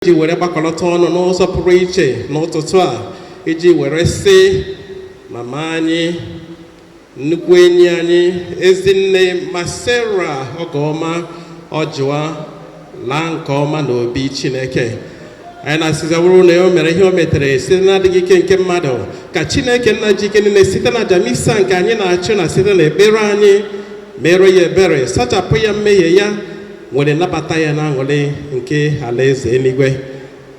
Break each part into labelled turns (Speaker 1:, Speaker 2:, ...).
Speaker 1: iji were gbakọlọta ọnụ n'ụzọ pụrụ iche n'ụtụtụ a iji were sị mama anyị nnukwu enyi anyị ezinne Masera Ọgọma Ọjụwa laa nke ọma n'obi Chineke. Anyị na-asịza bụrụ na o mere ihe o metere site n'adịghị ike nke mmadụ ka Chineke nna ji ike niile site na jamisa nke anyị na-achụ na site na ekpere anyị mere ya ebere sachapụ ya mmehie ya nwere nabata ya na aṅụrị nke alaeze eluigwe.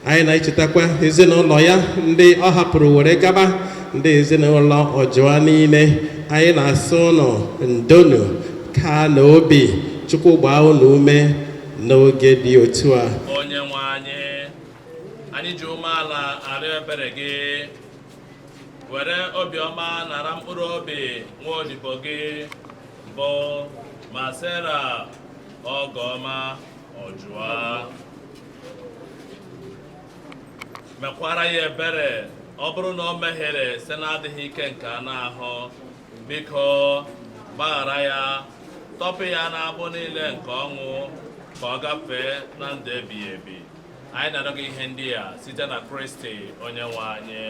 Speaker 1: Anyị na-echetakwa ezinụlọ ya ndị ọ hapụrụ were gaba ndị ezinụlọ Ọjụwa niile. Anyị na-asị ụnụ ndonu ka na obi Chukwu gbaa unu ume n'oge dị otu a.
Speaker 2: Onye nwe anyị ji umeala arịọ ebere gị were obiọma nara mkpụrụ obi nwa odibo gị bụ Masera Ọgọma Ọjụwa. Mekwara ya ebere ọ bụrụ na o mehiere site n'adịghị ike nke anụ ahụ, biko gbaghara ya, tọpụ ya n'agbụ niile nke ọnwụ ka ọ gafee na ndụ ebighị ebi. Anyị na-arịọ gị ihe ndị a site na Kristi onye nwe anyị.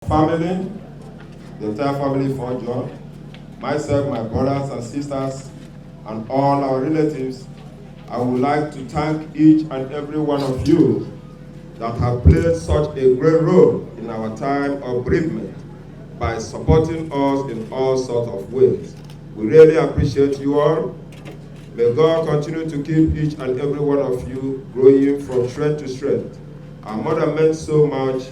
Speaker 3: Family, the entire family for John, myself, my brothers and sisters, and all our relatives, I would like to thank each and every one of you that have played such a great role in our time of bereavement by supporting us in all sorts of ways. We really appreciate you all. May God continue to keep each and every one of you growing from strength to strength. Our mother meant so much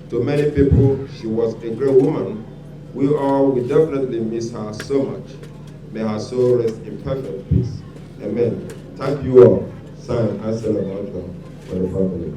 Speaker 3: to many people. She was a great woman. We all will definitely miss her so much. May her soul rest in perfect peace. Amen. Thank you all. Signed, Ansel and for the family.